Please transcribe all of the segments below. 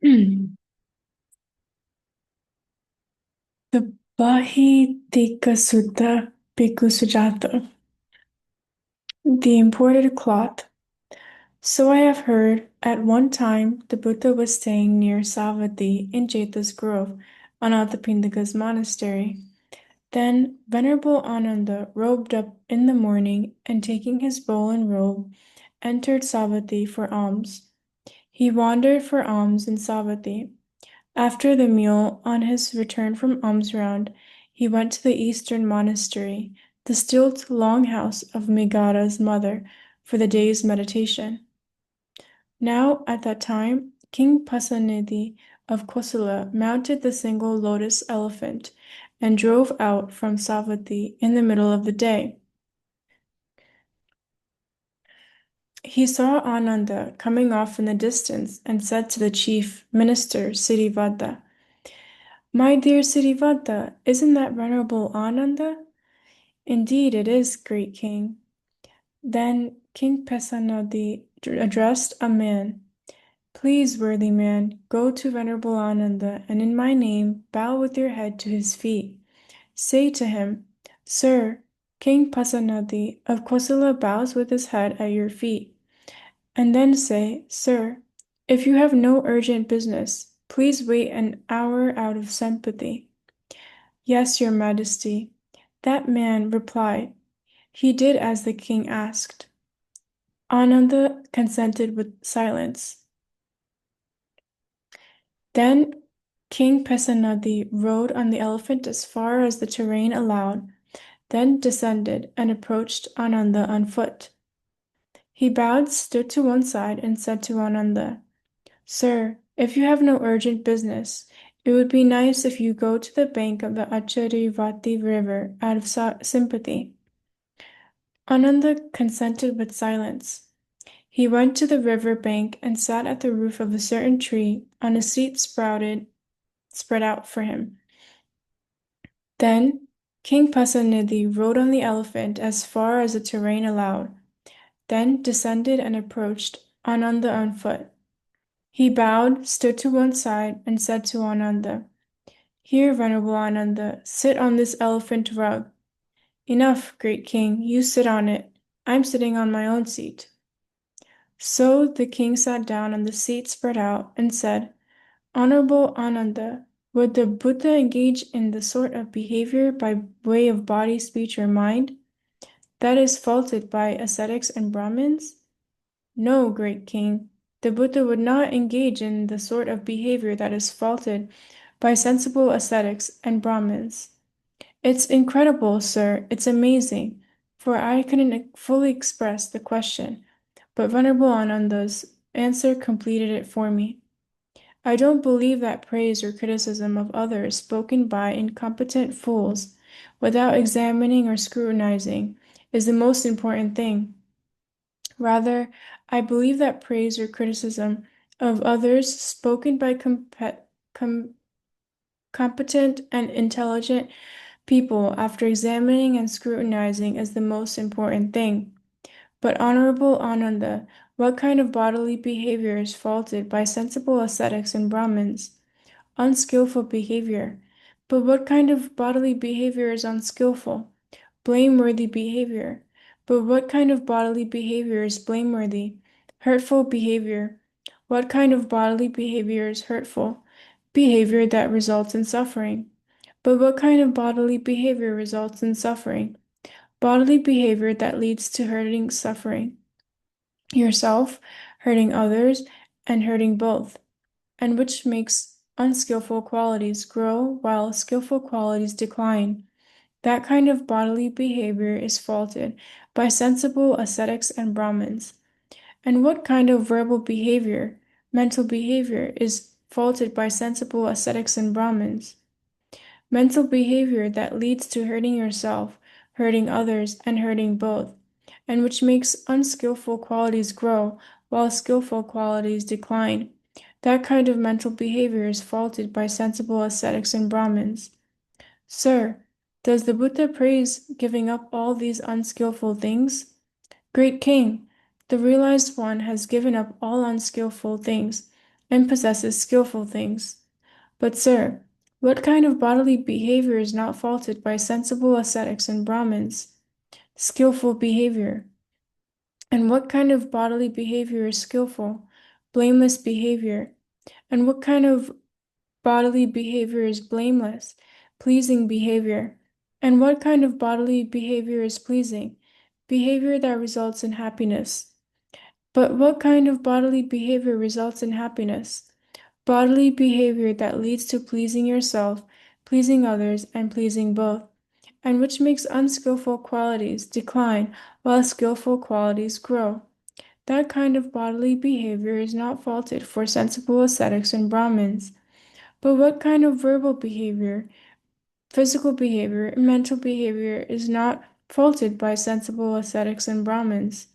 The Bāhitikasutta Bhikkhu Sujata, the imported cloth. So I have heard, at one time the Buddha was staying near Savatthi in Jeta's Grove, Anathapindika's monastery. Then Venerable Ananda robed up in the morning and taking his bowl and robe, entered Savatthi for alms. He wandered for alms in Savatthi. After the meal, on his return from alms round, he went to the eastern monastery, the stilt long house of Megada's mother, for the day's meditation. Now, at that time, King Pasenadi of Kosala mounted the single lotus elephant and drove out from Savatthi in the middle of the day. He saw Ananda coming off in the distance and said to the chief minister, Siddhivada, "My dear Siddhivada, isn't that Venerable Ananda?" "Indeed it is, great king." Then King Pasenadi addressed a man. "Please, worthy man, go to Venerable Ananda, and in my name bow with your head to his feet. Say to him, 'Sir, King Pasenadi of Kosala bows with his head at your feet.' And then say, 'Sir, if you have no urgent business, please wait an hour out of sympathy.'" "Yes, your majesty." That man replied. He did as the king asked. Ananda consented with silence. Then King Pasenadi rode on the elephant as far as the terrain allowed, then descended and approached Ananda on foot. He bowed, stood to one side, and said to Ananda, "Sir, if you have no urgent business, it would be nice if you go to the bank of the Acharivati river out of sympathy." Ananda consented with silence. He went to the river bank and sat at the roof of a certain tree on a seat spread out for him. Then King Pasenadi rode on the elephant as far as the terrain allowed, then descended and approached Ananda on foot. He bowed, stood to one side, and said to Ananda, "Here, Venerable Ananda, sit on this elephant rug." "Enough, great king, you sit on it. I'm sitting on my own seat." So the king sat down on the seat spread out and said, "Honorable Ananda, would the Buddha engage in the sort of behavior by way of body, speech, or mind that is faulted by ascetics and Brahmins?" "No, great king, the Buddha would not engage in the sort of behavior that is faulted by sensible ascetics and Brahmins." "It's incredible, sir, it's amazing, for I couldn't fully express the question, but Venerable Ananda's answer completed it for me. I don't believe that praise or criticism of others spoken by incompetent fools, without examining or scrutinizing, is the most important thing. Rather, I believe that praise or criticism of others spoken by com- competent and intelligent people after examining and scrutinizing is the most important thing. But, Honorable Ananda, what kind of bodily behavior is faulted by sensible ascetics and Brahmins? Unskillful behavior. But what kind of bodily behavior is unskillful? Blameworthy behavior. But what kind of bodily behavior is blameworthy? Hurtful behavior. What kind of bodily behavior is hurtful? Behavior that results in suffering. But what kind of bodily behavior results in suffering? Bodily behavior that leads to hurting, suffering yourself, hurting others, and hurting both, and which makes unskillful qualities grow while skillful qualities decline. That kind of bodily behavior is faulted by sensible ascetics and Brahmins. And what kind of verbal behavior, mental behavior, is faulted by sensible ascetics and Brahmins? Mental behavior that leads to hurting yourself, hurting others, and hurting both, and which makes unskillful qualities grow while skillful qualities decline. That kind of mental behavior is faulted by sensible ascetics and Brahmins. Sir, does the Buddha praise giving up all these unskillful things? Great king, the realized one has given up all unskillful things and possesses skillful things. But, sir, what kind of bodily behavior is not faulted by sensible ascetics and Brahmins? Skillful behavior. And what kind of bodily behavior is skillful? Blameless behavior. And what kind of bodily behavior is blameless? Pleasing behavior. And what kind of bodily behavior is pleasing? Behavior that results in happiness. But what kind of bodily behavior results in happiness? Bodily behavior that leads to pleasing yourself, pleasing others, and pleasing both, and which makes unskillful qualities decline while skillful qualities grow. That kind of bodily behavior is not faulted for sensible ascetics and Brahmins. But what kind of verbal behavior, physical behavior, and mental behavior is not faulted by sensible ascetics and Brahmins?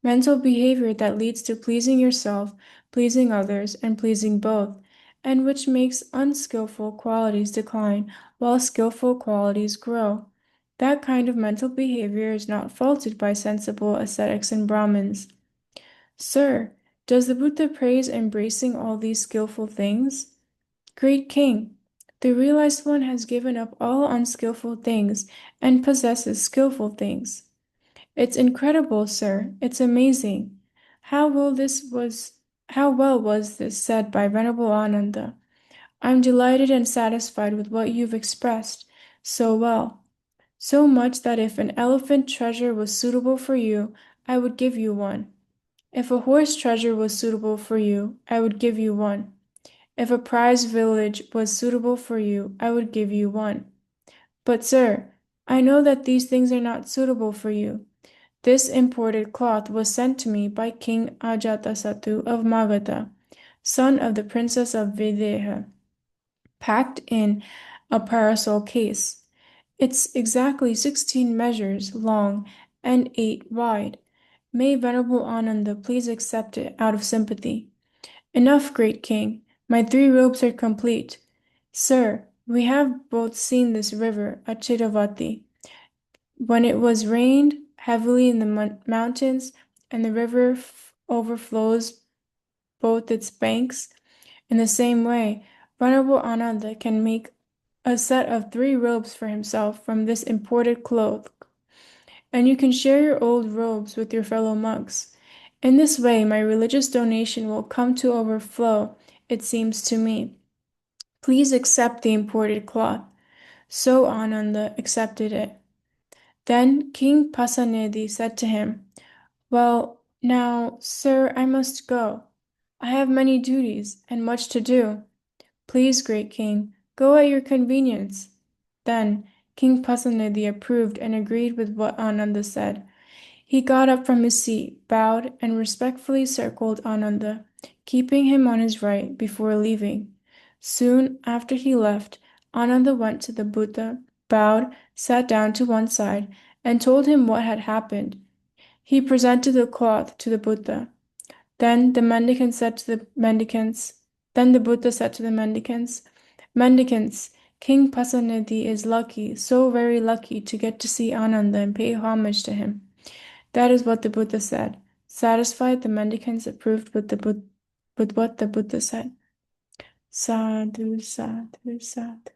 Mental behavior that leads to pleasing yourself, pleasing others, and pleasing both, and which makes unskillful qualities decline while skillful qualities grow. That kind of mental behavior is not faulted by sensible ascetics and Brahmins. Sir, does the Buddha praise embracing all these skillful things? Great King, the realized one has given up all unskillful things and possesses skillful things. It's incredible, sir. It's amazing. How well was this said by Venerable Ananda? I'm delighted and satisfied with what you've expressed so well. So much that if an elephant treasure was suitable for you, I would give you one. If a horse treasure was suitable for you, I would give you one. If a prize village was suitable for you, I would give you one. But, sir, I know that these things are not suitable for you. This imported cloth was sent to me by King Ajatasattu of Magadha, son of the Princess of Videha, packed in a parasol case. It's exactly 16 measures long and 8 wide. May Venerable Ananda please accept it out of sympathy. Enough, great king. My 3 robes are complete. Sir, we have both seen this river, Achiravati. When it was rained heavily in the mountains, and the river overflows both its banks, in the same way, Venerable Ananda can make a set of 3 robes for himself from this imported cloth, and you can share your old robes with your fellow monks. In this way, my religious donation will come to overflow, it seems to me. Please accept the imported cloth. So Ananda accepted it. Then King Pasanidhi said to him, Well, now, sir, I must go. I have many duties and much to do. Please, great king, go at your convenience. Then King Pasanidhi approved and agreed with what Ananda said. He got up from his seat, bowed, and respectfully circled Ananda, keeping him on his right before leaving. Soon after he left, Ananda went to the Buddha, bowed, sat down to one side, and told him what had happened. He presented the cloth to the Buddha. Then the mendicant said to the mendicants, Then the Buddha said to the mendicants, Mendicants, King Pasanidhi is lucky, so very lucky to get to see Ananda and pay homage to him. That is what the Buddha said. Satisfied, the mendicants approved with what the Buddha said. Sadhu, sadhu, sadhu.